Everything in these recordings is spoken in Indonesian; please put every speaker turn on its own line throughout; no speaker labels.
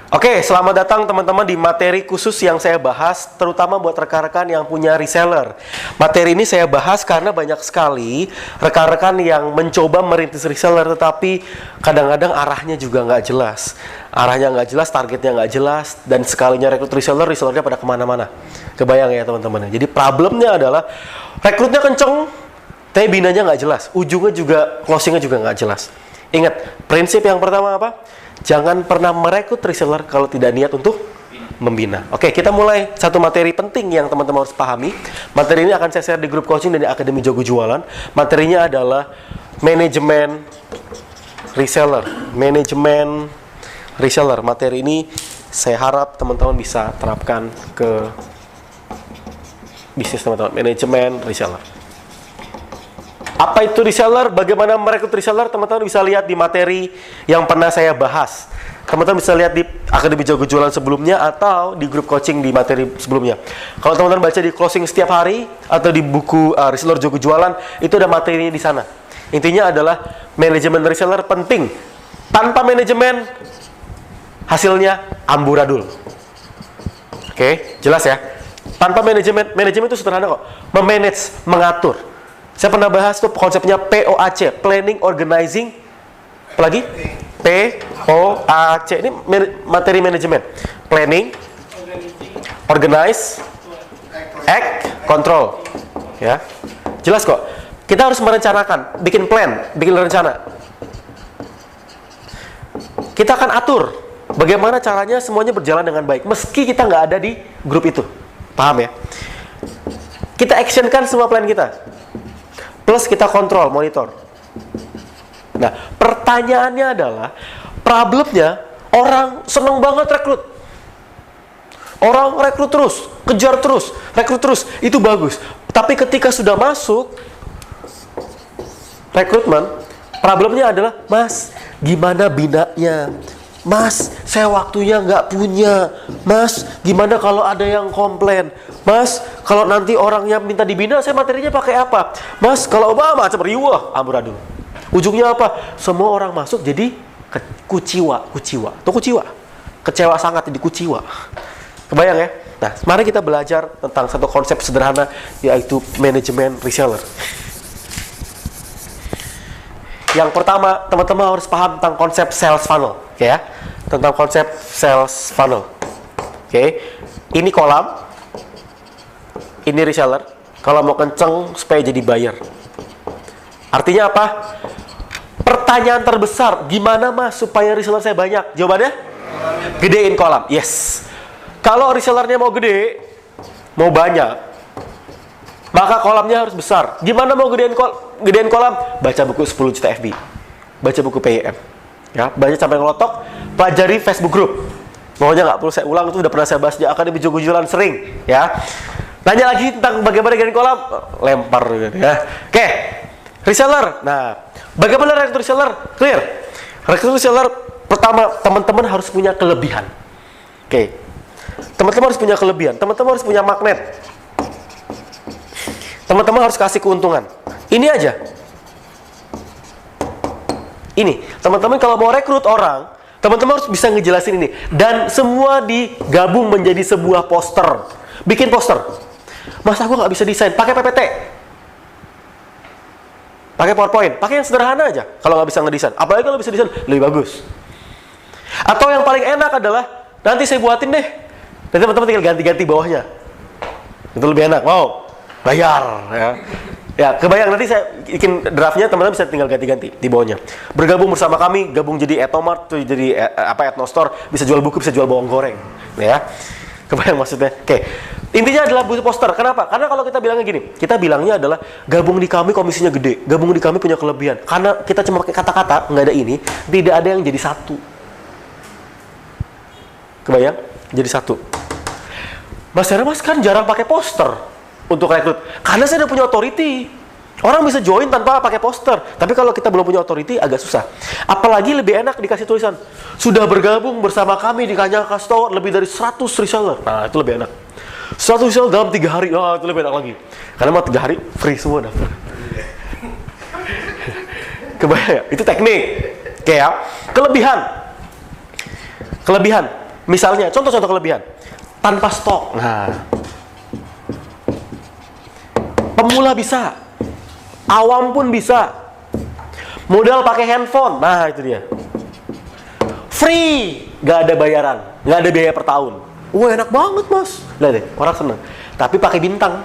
Oke, selamat datang teman-teman di materi khusus yang saya bahas, terutama buat rekan-rekan yang punya reseller. Materi ini saya bahas karena banyak sekali rekan-rekan yang mencoba merintis reseller, tetapi kadang-kadang arahnya juga nggak jelas. Arahnya nggak jelas, targetnya nggak jelas, dan sekalinya rekrut reseller, resellernya pada kemana-mana. Kebayang ya teman-teman. Jadi problemnya adalah rekrutnya kenceng, tapi binanya nggak jelas. Ujungnya juga, closingnya juga nggak jelas. Ingat, prinsip yang pertama apa? Jangan pernah merekrut reseller kalau tidak niat untuk membina. Oke, kita mulai satu materi penting yang teman-teman harus pahami. Materi ini akan saya share di grup coaching dan di Akademi Jago Jualan. Materinya adalah manajemen reseller. Manajemen reseller. Materi ini saya harap teman-teman bisa terapkan ke bisnis teman-teman. Manajemen reseller. Apa itu reseller? Bagaimana merekrut reseller? Teman-teman bisa lihat di materi yang pernah saya bahas. Teman-teman bisa lihat di Akademi Jago Jualan sebelumnya atau di grup coaching di materi sebelumnya. Kalau teman-teman baca di closing setiap hari atau di buku Reseller Jago Jualan, itu ada materinya di sana. Intinya adalah manajemen reseller penting. Tanpa manajemen, hasilnya amburadul. Oke, jelas ya? Tanpa manajemen itu sederhana kok. Memanage, mengatur. Saya pernah bahas tuh konsepnya POAC, Planning, Organizing, apalagi? POAC, ini materi manajemen. Planning, Organize, Act, Control. Ya, jelas kok. Kita harus merencanakan, bikin plan, bikin rencana. Kita akan atur bagaimana caranya semuanya berjalan dengan baik, meski kita nggak ada di grup itu. Paham ya? Kita actionkan semua plan kita. Plus kita kontrol, monitor. Nah, pertanyaannya adalah, problemnya orang seneng banget rekrut. Orang rekrut terus, kejar terus, rekrut terus, itu bagus. Tapi ketika sudah masuk rekrutmen, problemnya adalah, Mas, gimana binanya? Mas, saya waktunya nggak punya. Mas, gimana kalau ada yang komplain? Mas, kalau nanti orangnya minta dibina, saya materinya pakai apa? Mas, kalau macam riwah, amburadul. Ujungnya apa? Semua orang masuk jadi kuciwa. Kecewa sangat, jadi kuciwa. Kebayang ya? Nah, mari kita belajar tentang satu konsep sederhana, yaitu manajemen reseller. Yang pertama, teman-teman harus paham tentang konsep sales funnel, ya. Tentang konsep sales funnel. Oke. Ini kolam, ini reseller. Kalau mau kenceng supaya jadi buyer. Artinya apa? Pertanyaan terbesar, gimana Mas supaya reseller saya banyak? Jawabannya? Gedein kolam. Yes. Kalau resellernya mau gede, mau banyak, maka kolamnya harus besar. Gimana mau gedein kolam? Baca buku 10 juta FB. Baca buku PIM. Ya, baca sampai ngelotok, pelajari Facebook group. Pokoknya nggak perlu saya ulang, itu udah pernah saya bahas di Akademi Jago Jualan sering, ya. Nanya lagi tentang bagaimana gedein kolam, lempar gitu ya. Oke. Reseller. Nah, bagaimana rekrut reseller? Clear. Rekrut reseller pertama, teman-teman harus punya kelebihan. Oke. Teman-teman harus punya kelebihan. Teman-teman harus punya magnet. Teman-teman harus kasih keuntungan. Ini aja. Ini, teman-teman kalau mau rekrut orang, teman-teman harus bisa ngejelasin ini. Dan semua digabung menjadi sebuah poster. Bikin poster. Mas, aku nggak bisa desain. Pakai PPT. Pakai PowerPoint. Pakai yang sederhana aja. Kalau nggak bisa ngedesain. Apalagi kalau bisa desain, lebih bagus. Atau yang paling enak adalah, nanti saya buatin deh. Nanti teman-teman tinggal ganti-ganti bawahnya. Itu lebih enak. Mau? Bayar. Ya. Ya, kebayang nanti saya bikin draftnya, teman-teman bisa tinggal ganti-ganti di bawahnya. Bergabung bersama kami, gabung jadi Etomart, jadi Etnostore, bisa jual buku, bisa jual bawang goreng, ya. Kebayang maksudnya? Oke. Intinya adalah butuh poster. Kenapa? Karena kalau kita bilangnya gini, kita bilangnya adalah gabung di kami komisinya gede, gabung di kami punya kelebihan. Karena kita cuma pakai kata-kata, nggak ada ini, tidak ada yang jadi satu. Kebayang? Jadi satu. Mas Hermas kan jarang pakai poster untuk rekrut, karena saya udah punya authority. Orang bisa join tanpa pakai poster. Tapi kalau kita belum punya authority, agak susah. Apalagi lebih enak dikasih tulisan, sudah bergabung bersama kami di Kanyaka Store lebih dari 100 reseller. Nah, itu lebih enak. 100 reseller dalam 3 hari. Nah, itu lebih enak lagi. Karena mau 3 hari, free semua daftar. Kebayang ya? Itu teknik. Oke ya. Kelebihan. Misalnya, contoh-contoh kelebihan. Tanpa stok. Nah, pemula bisa. Awam pun bisa. Modal pakai handphone. Nah, itu dia. Free. Gak ada bayaran. Gak ada biaya per tahun. Wah, enak banget, Mas. Lihat deh, orang seneng. Tapi pakai bintang.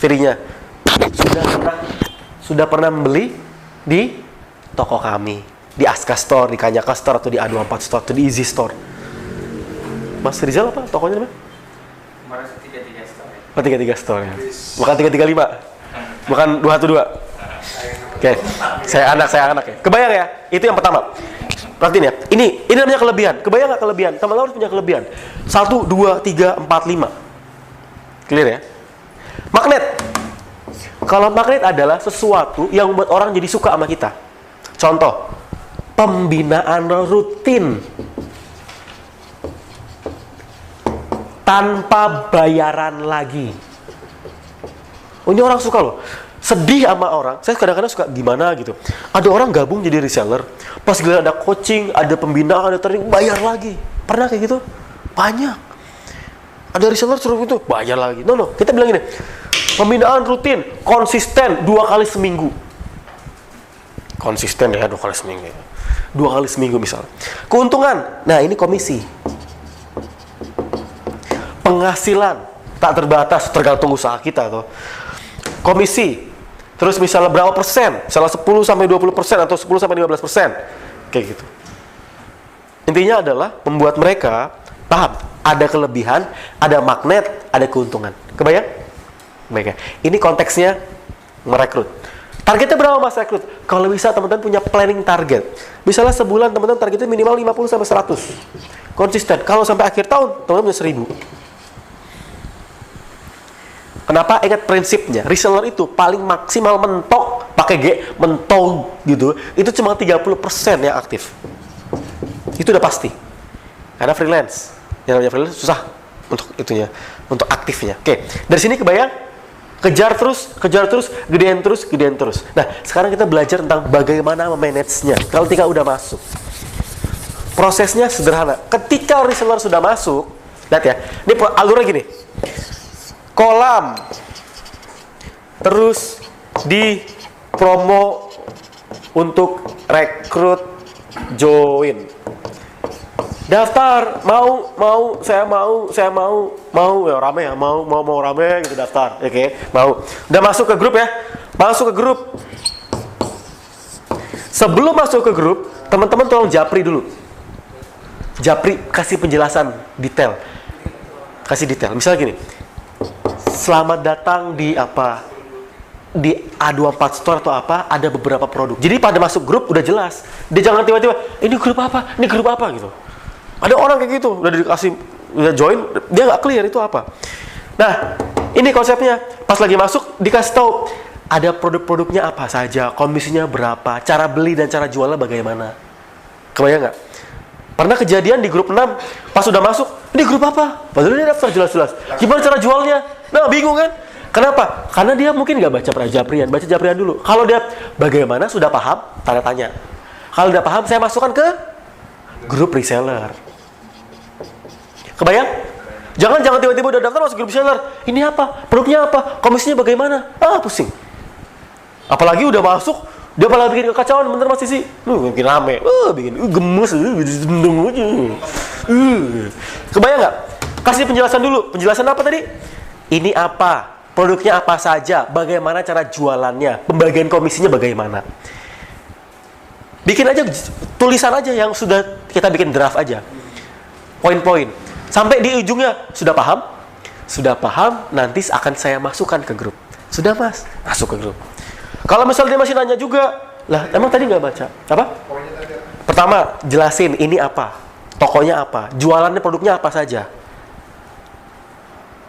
Free-nya. Sudah pernah membeli di toko kami. Di Aska Store, di Kanyaka Store, atau di A24 Store, atau di Easy Store. Mas Rizal apa tokonya namanya?
Kemarin 33 Store.
Oh, 33 Store ya. Bukan 335. Bukan 212. Oke. Saya anak ya. Kebayang ya? Itu yang pertama. Perhatiin ya. Ini namanya kelebihan. Kebayang nggak kelebihan? Teman-teman harus punya kelebihan. 1, 2, 3, 4, 5. Clear ya? Magnet. Kalau magnet adalah sesuatu yang membuat orang jadi suka sama kita. Contoh, pembinaan rutin tanpa bayaran lagi. Oh, ini orang suka loh. Sedih sama orang. Saya kadang-kadang suka gimana gitu. Ada orang gabung jadi reseller. Pas gila ada coaching, ada pembinaan, ada training, bayar lagi. Pernah kayak gitu? Banyak. Ada reseller suruh itu, bayar lagi. No. Kita bilang gini. Pembinaan rutin, konsisten 2 kali seminggu. Konsisten ya 2 kali seminggu. 2 kali seminggu misalnya. Keuntungan. Nah, ini komisi. Penghasilan tak terbatas, tergantung usaha kita tuh. Komisi. Terus misalnya berapa persen? Misalnya 10-20% atau 10-15%. Kayak gitu. Intinya adalah membuat mereka paham. Ada kelebihan, ada magnet, ada keuntungan. Kebayang? Baik ya. Ini konteksnya merekrut. Targetnya berapa Mas rekrut? Kalau bisa teman-teman punya planning target. Misalnya sebulan teman-teman targetnya minimal 50-100. Konsisten. Kalau sampai akhir tahun, teman-teman punya 1000. Kenapa? Ingat prinsipnya. Reseller itu paling maksimal mentok, pakai G, mentok gitu. Itu cuma 30% yang aktif. Itu udah pasti. Karena freelance. Yang namanya freelance susah untuk itunya, untuk aktifnya. Oke, dari sini kebayang? Kejar terus, gedein terus. Nah, sekarang kita belajar tentang bagaimana memanage-nya. Kalau ketika udah masuk. Prosesnya sederhana. Ketika reseller sudah masuk, lihat ya. Ini alurnya gini. Kolam, terus di promo untuk rekrut join, daftar, saya mau ya rame ya, mau rame gitu daftar, oke, mau, udah masuk ke grup ya, masuk ke grup. Sebelum masuk ke grup, teman-teman tolong japri dulu, kasih penjelasan detail, misalnya gini. Selamat datang di A24 Store atau apa, ada beberapa produk. Jadi pada masuk grup udah jelas. Dia jangan tiba-tiba, ini grup apa gitu. Ada orang kayak gitu, udah join, dia nggak clear itu apa. Nah, ini konsepnya. Pas lagi masuk, dikasih tahu ada produk-produknya apa saja, komisinya berapa, cara beli dan cara jualnya bagaimana. Kebayang nggak? Pernah kejadian di grup 6, pas udah masuk, ini grup apa? Padahal dia daftar jelas-jelas. Gimana cara jualnya? Nah, bingung kan? Kenapa? Karena dia mungkin nggak baca Japrian, baca Japrian dulu. Kalau dia bagaimana sudah paham, tanda tanya. Kalau udah paham, saya masukkan ke grup reseller. Kebayang? Jangan tiba-tiba udah daftar masuk grup reseller. Ini apa? Produknya apa? Komisinya bagaimana? Pusing. Apalagi udah masuk, dia malah bikin kekacauan, bener Mas Sisi? Bikin rame, bikin gemes, bendung aja. Kebayang nggak? Kasih penjelasan dulu. Penjelasan apa tadi? Ini apa? Produknya apa saja? Bagaimana cara jualannya? Pembagian komisinya bagaimana? Bikin aja, tulisan aja yang sudah kita bikin draft aja. Poin-poin. Sampai di ujungnya, sudah paham? Sudah paham, nanti akan saya masukkan ke grup. Sudah Mas? Masuk ke grup. Kalau misalnya dia masih nanya juga, lah emang tadi nggak baca? Apa? Pertama, jelasin ini apa, tokonya apa, jualannya produknya apa saja.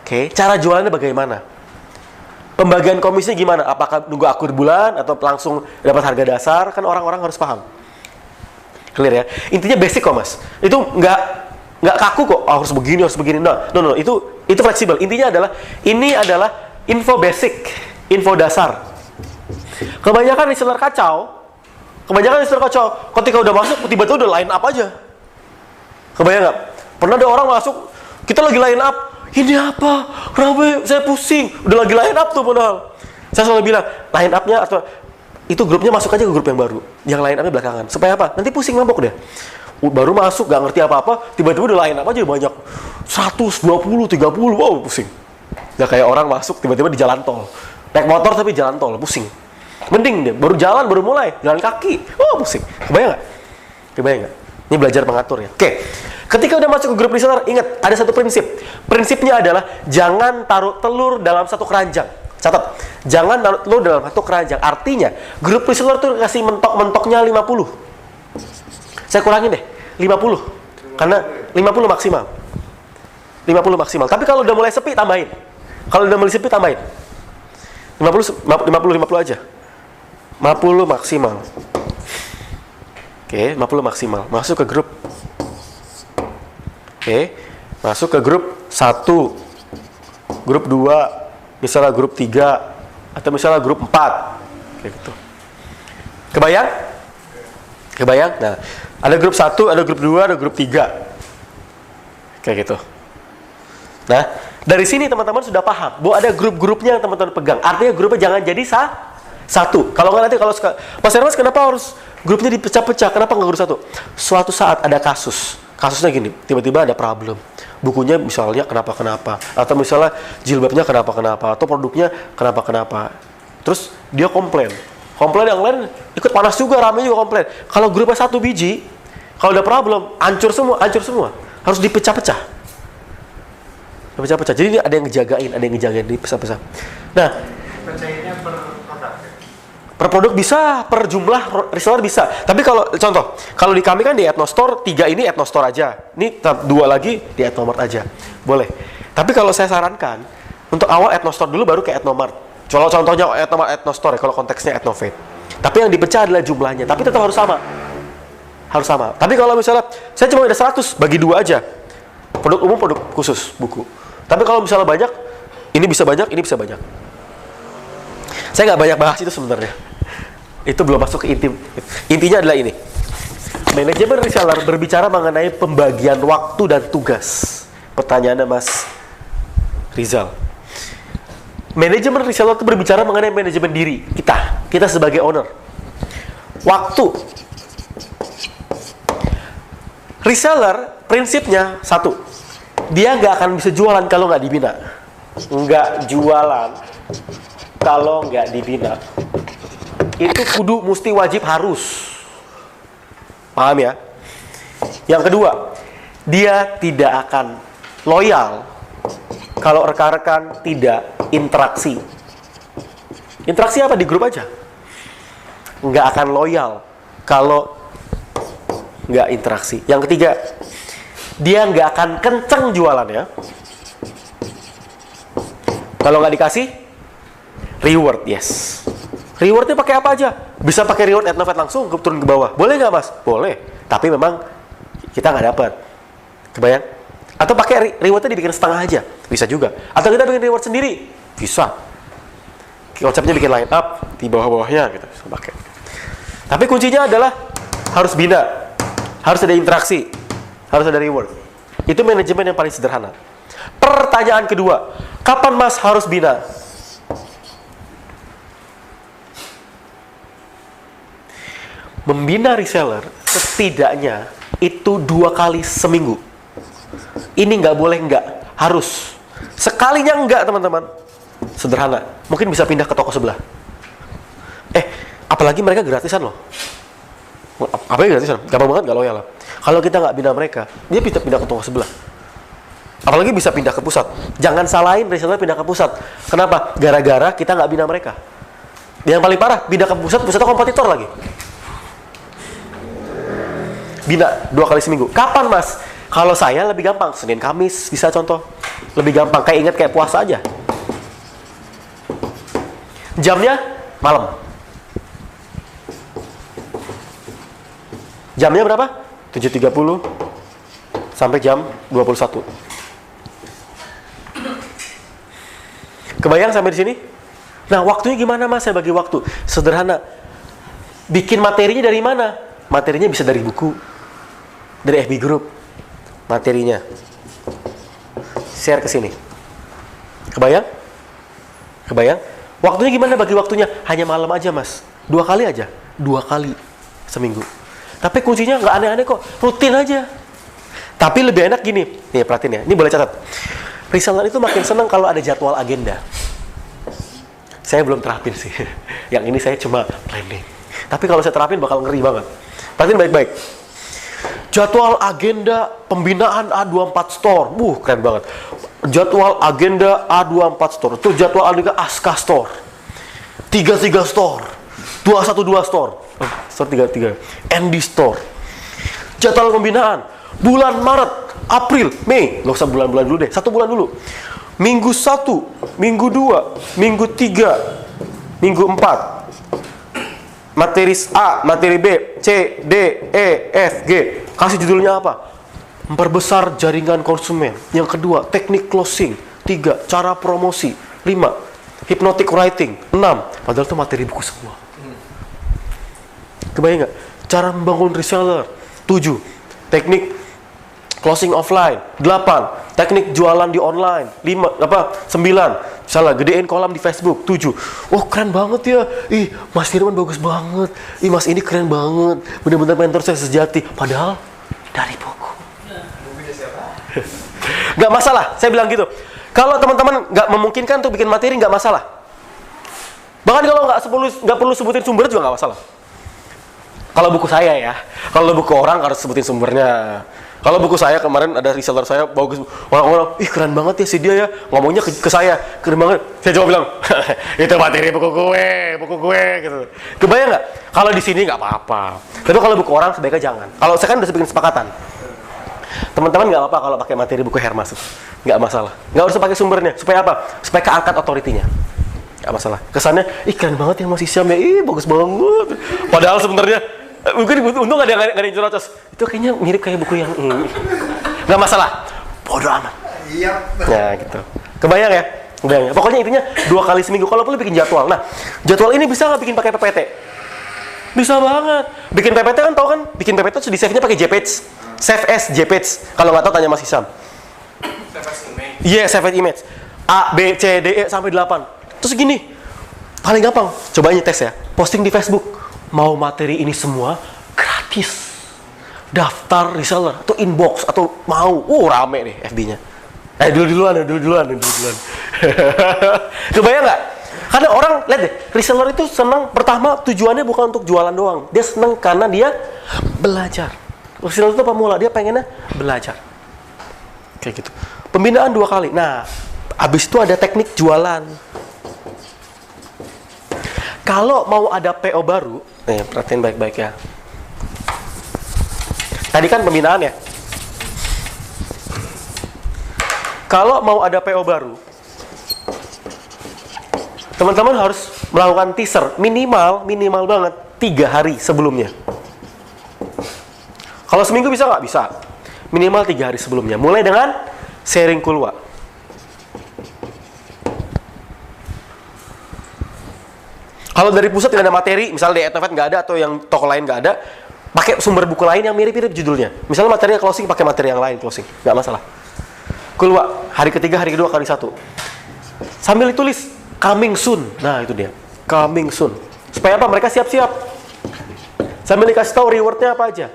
Oke, cara jualannya bagaimana? Pembagian komisi gimana? Apakah nunggu akhir bulan atau langsung dapat harga dasar? Kan orang-orang harus paham. Clear ya? Intinya basic kok Mas. Itu nggak kaku kok. Harus begini. No, itu fleksibel. Intinya adalah ini adalah info basic, info dasar. Kebanyakan reseller kacau. Ketika udah masuk, tiba-tiba udah line up aja. Kebayang nggak? Pernah ada orang masuk, kita lagi line up, ini apa? Kenapa saya pusing? Udah lagi line up tuh padahal. Saya selalu bilang, line up-nya atau itu grupnya masuk aja ke grup yang baru. Yang line up-nya belakangan. Supaya apa? Nanti pusing mabok deh. Baru masuk, gak ngerti apa-apa, tiba-tiba udah line up aja banyak. 100, 20, 30, wow pusing. Gak kayak orang masuk tiba-tiba di jalan tol. Naik motor tapi jalan tol, pusing. Mending deh, baru jalan, baru mulai, jalan kaki. Oh pusing. Kebayang gak? Kebayang gak? Ini belajar mengatur ya. Oke. Ketika udah masuk ke grup reseller, ingat ada satu prinsip. Prinsipnya adalah jangan taruh telur dalam satu keranjang. Catat. Jangan taruh telur dalam satu keranjang. Artinya, grup reseller tuh kasih mentok-mentoknya 50. Saya kurangin deh, 50. Karena 50 maksimal. 50 maksimal. Tapi kalau udah mulai sepi tambahin. Kalau udah mulai sepi tambahin. 50 aja. 50 maksimal. Oke, 50 maksimal. Masuk ke grup. Oke, masuk ke grup 1, grup 2, misalnya grup 3, atau misalnya grup 4. Kayak gitu. Kebayang? Kebayang? Nah, ada grup 1, ada grup 2, ada grup 3. Kayak gitu. Nah, dari sini teman-teman sudah paham bahwa ada grup-grupnya yang teman-teman pegang. Artinya grupnya jangan jadi satu. Kalau nggak nanti kalau Mas Hermas kenapa harus grupnya dipecah-pecah? Kenapa nggak grup satu? Suatu saat ada kasus. Kasusnya gini, tiba-tiba ada problem. Bukunya misalnya kenapa-kenapa. Atau misalnya jilbabnya kenapa-kenapa. Atau produknya kenapa-kenapa. Terus dia komplain. Komplain yang lain ikut panas juga, rame juga komplain. Kalau grupnya 1 biji, kalau ada problem, hancur semua. Harus dipecah-pecah. Dipecah-pecah. Jadi ini ada yang ngejagain, dipecah-pecah. Nah,
Pecahinnya per produk ya?
per produk bisa, per jumlah reseller bisa. Tapi kalau contoh, kalau di kami kan di Etnostore 3 ini Etnostore aja. Ini 2 lagi di Etnomart aja. Boleh. Tapi kalau saya sarankan untuk awal Etnostore dulu baru ke Etnomart. Kalau contohnya Etnomart Etnostore kalau konteksnya Etnovate. Tapi yang dipecah adalah jumlahnya, tapi tetap harus sama. Harus sama. Tapi kalau misalnya saya cuma ada 100, bagi 2 aja. Produk umum, produk khusus, buku. Tapi kalau misalnya banyak, ini bisa banyak, ini bisa banyak. Saya nggak banyak bahas itu sebenarnya. Itu belum masuk ke inti. Intinya adalah ini. Manajemen reseller berbicara mengenai pembagian waktu dan tugas. Pertanyaannya Mas Rizal. Manajemen reseller itu berbicara mengenai manajemen diri kita sebagai owner. Waktu. Reseller prinsipnya satu. Dia nggak akan bisa jualan kalau nggak dibina. Nggak jualan kalau nggak dibina. Itu kudu mesti wajib harus. Paham ya? Yang kedua, dia tidak akan loyal kalau rekan-rekan tidak interaksi. Interaksi apa? Di grup aja. Nggak akan loyal kalau nggak interaksi. Yang ketiga, dia nggak akan kenceng jualannya kalau nggak dikasih reward. Yes. Rewardnya pakai apa aja? Bisa pakai reward Etnovate langsung turun ke bawah. Boleh nggak Mas? Boleh. Tapi memang kita nggak dapat. Kebayang? Atau pakai rewardnya dibikin setengah aja. Bisa juga. Atau kita bikin reward sendiri. Bisa. Konsepnya bikin line up di bawah-bawahnya gitu. Bisa pakai. Tapi kuncinya adalah harus bina. Harus ada interaksi. Harus ada reward. Itu manajemen yang paling sederhana. Pertanyaan kedua. Kapan Mas harus bina? Membina reseller setidaknya itu 2 kali seminggu. Ini nggak boleh nggak, harus. Sekalinya nggak teman-teman. Sederhana. Mungkin bisa pindah ke toko sebelah. Apalagi mereka gratisan loh. Apa yang gratisan? Gampang banget nggak loyal. Kalau kita nggak bina mereka, dia bisa pindah ke toko sebelah. Apalagi bisa pindah ke pusat. Jangan salahin reseller pindah ke pusat. Kenapa? Gara-gara kita nggak bina mereka. Yang paling parah, pindah ke pusatnya kompetitor lagi. Bina 2 kali seminggu. Kapan Mas? Kalau saya lebih gampang, Senin Kamis bisa contoh. Lebih gampang, kayak ingat kayak puasa aja. Jamnya malam. Jamnya berapa? 7.30 sampai jam 21. Kebayang sampai di sini? Nah, waktunya gimana Mas? Saya bagi waktu. Sederhana. Bikin materinya dari mana? Materinya bisa dari buku, dari FB Group, materinya. Share ke sini. Kebayang? Kebayang? Waktunya gimana bagi waktunya? Hanya malam aja, Mas. 2 kali aja. 2 kali seminggu. Tapi kuncinya nggak aneh-aneh kok. Rutin aja. Tapi lebih enak gini. Nih, perhatiin ya. Ini boleh catat. Reseller itu makin senang kalau ada jadwal agenda. Saya belum terapin sih. Yang ini saya cuma planning. Tapi kalau saya terapin bakal ngeri banget. Perhatiin baik-baik. Jadwal agenda pembinaan A24 Store. Keren banget. Jadwal agenda A24 Store. Itu jadwal agenda Aska Store. 33 Store. 212 Store. Store 33. Andy Store. Jadwal pembinaan. Bulan Maret, April, Mei. Nggak usah bulan-bulan dulu deh. 1 bulan dulu. Minggu 1, Minggu 2, Minggu 3, Minggu 4. Materi A, materi B, C, D, E, F, G. Kasih judulnya apa? Memperbesar jaringan konsumen. Yang kedua, teknik closing. 3, cara promosi. 5, hypnotic writing. 6, padahal itu materi buku semua. Kebayang nggak? Cara membangun reseller. 7, teknik closing offline. 8, teknik jualan di online. 9, salah, gedein kolam di Facebook. 7, oh keren banget ya. Ih, Mas Firman bagus banget. Ih, Mas ini keren banget. Bener-bener mentor saya sejati. Padahal dari buku. Nggak masalah, saya bilang gitu. Kalau teman-teman nggak memungkinkan untuk bikin materi, nggak masalah. Bahkan kalau nggak perlu sebutin sumber juga nggak masalah. Kalau buku saya ya, kalau buku orang harus sebutin sumbernya. Kalau buku saya kemarin ada reseller saya bagus, orang-orang, ih keren banget ya si dia ya, ngomongnya ke saya, keren banget. Saya coba bilang, itu materi buku gue, gitu. Kebayang nggak? Kalau di sini nggak apa-apa. Tapi kalau buku orang sebaiknya jangan. Kalau saya kan udah bikin kesepakatan. Teman-teman nggak apa-apa kalau pakai materi buku Hermas, nggak masalah. Nggak usah pakai sumbernya. Supaya apa? Supaya keangkat otoritinya. Nggak masalah. Kesannya, ih keren banget ya Mas Isyam ya, ih bagus banget. Padahal sebenarnya mungkin untung ada yang curocos. Itu kayaknya mirip kayak buku yang ini. Nggak masalah. Bodoh amat.
Iya.
Ya gitu. Kebayang ya? Kebayang ya? Pokoknya intinya 2 kali seminggu. Kalau perlu bikin jadwal. Nah, jadwal ini bisa nggak bikin pakai PPT? Bisa banget. Bikin PPT kan tau kan? Bikin PPT terus di save-nya pakai JPEG. Save as JPEG. Kalau nggak tahu tanya Mas Isyam.
Save as image.
Iya, save as image. A, B, C, D, E sampai 8. Terus gini. Paling gampang. Coba aja tes ya. Posting di Facebook. Mau materi ini semua gratis. Daftar reseller atau inbox atau mau. Rame nih FB-nya. Dulu-duluan. Kebayang nggak? Karena orang, lihat deh, reseller itu senang, pertama tujuannya bukan untuk jualan doang. Dia senang karena dia belajar. Reseller itu pemula, dia pengennya belajar. Kayak gitu. Pembinaan 2 kali. Nah, abis itu ada teknik jualan. Kalau mau ada PO baru, perhatiin baik-baik ya. Tadi kan pembinaan ya. Kalau mau ada PO baru, teman-teman harus melakukan teaser minimal banget 3 hari sebelumnya. Kalau seminggu bisa nggak? Bisa. Minimal 3 hari sebelumnya. Mulai dengan sharing kulwa. Kalau dari pusat tidak ada materi, misalnya di Etovet nggak ada atau yang toko lain nggak ada, pakai sumber buku lain yang mirip-mirip judulnya. Misalnya materinya closing, pakai materi yang lain closing, nggak masalah. Kulwa, hari ketiga, hari kedua, kali 1. Sambil ditulis coming soon. Nah itu dia, coming soon. Supaya apa? Mereka siap-siap. Sambil dikasih tahu rewardnya apa aja.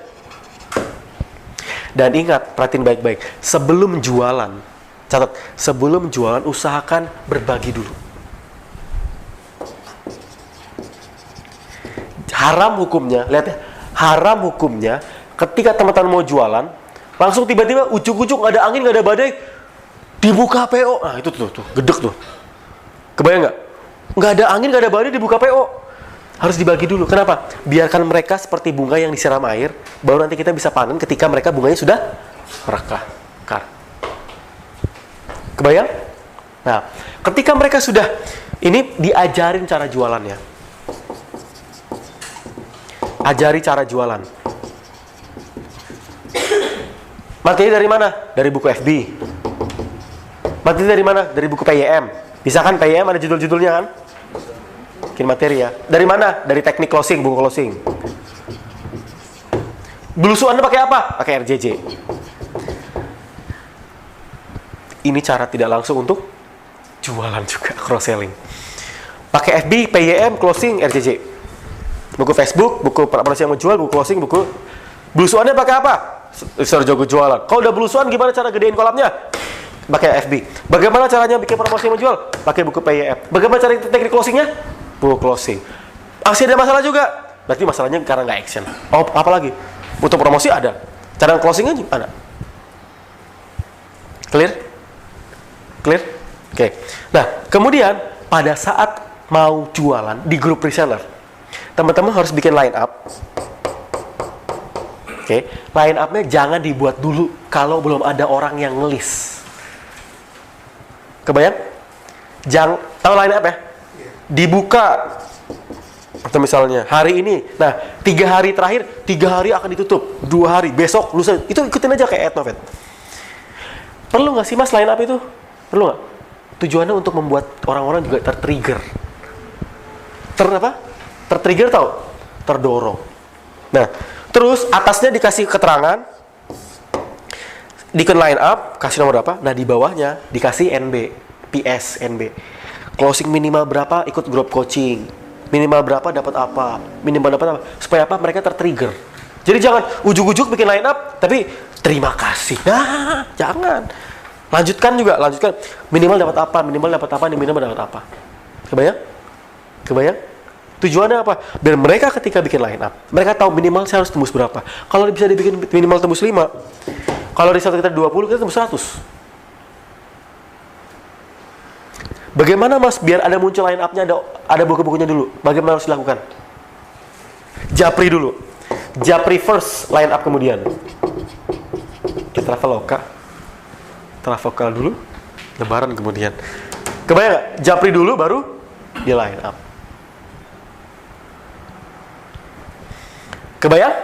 Dan ingat, perhatiin baik-baik. Sebelum jualan, catat, sebelum jualan usahakan berbagi dulu. Haram hukumnya, lihat ya, haram hukumnya ketika teman-teman mau jualan, langsung tiba-tiba ujuk-ujuk nggak ada angin, nggak ada badai, dibuka PO. Nah itu tuh, gedek tuh. Kebayang nggak? Nggak ada angin, nggak ada badai, dibuka PO. Harus dibagi dulu. Kenapa? Biarkan mereka seperti bunga yang disiram air, baru nanti kita bisa panen ketika mereka bunganya sudah merekah. Kebayang? Nah, ketika mereka sudah, ini diajarin cara jualannya. Ajari cara jualan. Materi dari mana? Dari buku FB. Materi dari mana? Dari buku PYM. Bisa kan PYM ada judul-judulnya kan? Bikin materi ya. Dari mana? Dari teknik closing, buku closing. Belusuan pakai apa? Pakai RJJ. Ini cara tidak langsung untuk jualan juga, cross selling. Pakai FB, PYM, closing, RJJ. Buku Facebook, buku promosi yang menjual, buku closing, buku belusuannya pakai apa? Reseller jago jualan. Kalau udah belusuan gimana cara gedein kolamnya? Pakai FB. Bagaimana caranya bikin promosi yang menjual? Pakai buku PYM. Bagaimana cara teknik closingnya? Buku closing. Masih ada masalah juga? Berarti masalahnya karena nggak action. Oh, apa lagi? Untuk promosi ada. Cara closingnya juga ada. Clear? Clear? Oke. Nah, kemudian pada saat mau jualan di grup reseller, teman-teman harus bikin line up. Oke, line up-nya jangan dibuat dulu kalau belum ada orang yang ngelis. Kebayang? Jangan, tahu line up ya? Dibuka. Atau misalnya hari ini, nah 3 hari terakhir, 3 hari akan ditutup, 2 hari, besok, lusa, itu ikutin aja kayak Etnovet. Perlu nggak sih mas line up itu? Perlu nggak? Tujuannya untuk membuat orang-orang juga tertrigger. Tertrigger tau? Terdorong. Nah, terus atasnya dikasih keterangan, diken line up, kasih nomor berapa, nah di bawahnya dikasih NB, PS, NB. Closing minimal berapa, ikut grup coaching. Minimal berapa, dapat apa. Minimal dapat apa. Supaya apa? Mereka tertrigger. Jadi jangan ujuk-ujuk bikin line up, tapi terima kasih. Nah, jangan. Lanjutkan juga, lanjutkan. Minimal dapat apa, minimal dapat apa, minimal dapat apa. Kebayang? Kebayang? Tujuannya apa? Biar mereka ketika bikin line up, mereka tahu minimal saya harus tembus berapa. Kalau bisa dibikin minimal tembus 5, kalau result kita 20, kita tembus 100. Bagaimana mas biar ada muncul line up-nya, ada buku-bukunya dulu? Bagaimana harus dilakukan? Japri dulu. Japri first, line up kemudian. Kita Traveloka dulu, Lebaran kemudian. Kebayang nggak? Japri dulu baru di line up. Kebayang?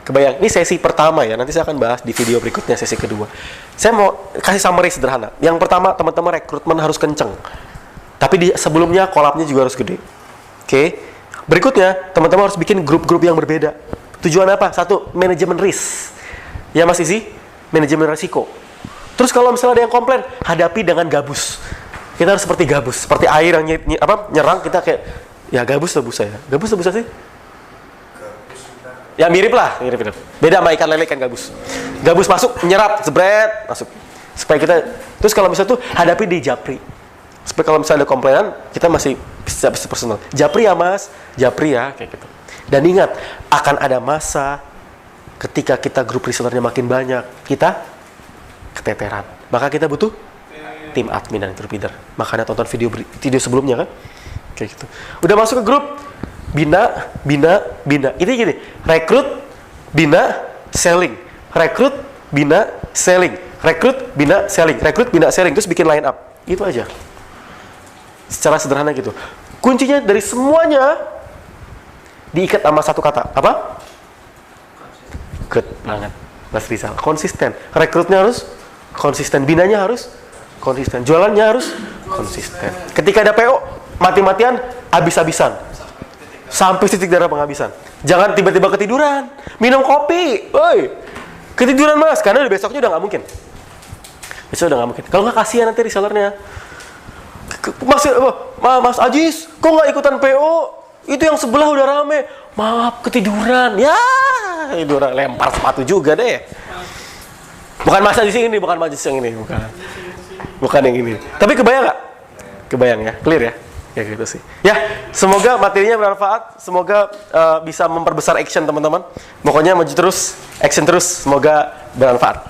Kebayang. Ini sesi pertama ya. Nanti saya akan bahas di video berikutnya, sesi kedua. Saya mau kasih summary sederhana. Yang pertama, teman-teman rekrutmen harus kenceng. Tapi sebelumnya kolabnya juga harus gede. Oke. Berikutnya, teman-teman harus bikin grup-grup yang berbeda. Tujuan apa? Satu, manajemen risk. Ya Mas Izi? Manajemen risiko. Terus kalau misalnya ada yang komplain, hadapi dengan gabus. Kita harus seperti gabus. Seperti air yang nyerang, kita kayak, ya gabus lah busa ya. Gabus lah busa sih? Ya mirip lah, mirip. Beda sama ikan lele kan gabus. Gabus masuk, nyerap, jebret, masuk. Supaya kita, terus kalau misalnya tuh hadapi di Japri. Supaya kalau misalnya ada komplainan, kita masih bisa personal. Japri ya mas, Japri ya, kayak gitu. Dan ingat, akan ada masa ketika kita grup resellernya makin banyak, kita keteteran. Maka kita butuh tim admin dan grup leader. Makanya tonton video sebelumnya kan, kayak gitu. Udah masuk ke grup, bina. Ini gini, rekrut, bina, selling. Rekrut, bina, selling. Rekrut, bina, selling. Rekrut, bina, selling. Terus bikin line up. Itu aja. Secara sederhana gitu. Kuncinya dari semuanya diikat sama satu kata. Apa? Good banget. Mas Rizal. Konsisten. Rekrutnya harus konsisten. Binanya harus konsisten. Jualannya harus konsisten. Ketika ada PO, mati-matian, habis-habisan. Sampai titik darah penghabisan. Jangan tiba-tiba ketiduran. Minum kopi. Woi. Ketiduran mas. Karena besoknya udah nggak mungkin. Besok udah nggak mungkin. Kalau nggak kasihan nanti resellernya. Mas Ajis, kok nggak ikutan PO? Itu yang sebelah udah rame. Maaf, ketiduran. Ya, tiduran lempar sepatu juga deh. Bukan Mas Ajis yang ini, bukan Mas Ajis yang ini, bukan yang ini. Tapi kebayang nggak? Kebayang ya, clear ya? Ya gitu sih. Ya, semoga materinya bermanfaat. Semoga bisa memperbesar action teman-teman. Pokoknya maju terus, action terus. Semoga bermanfaat.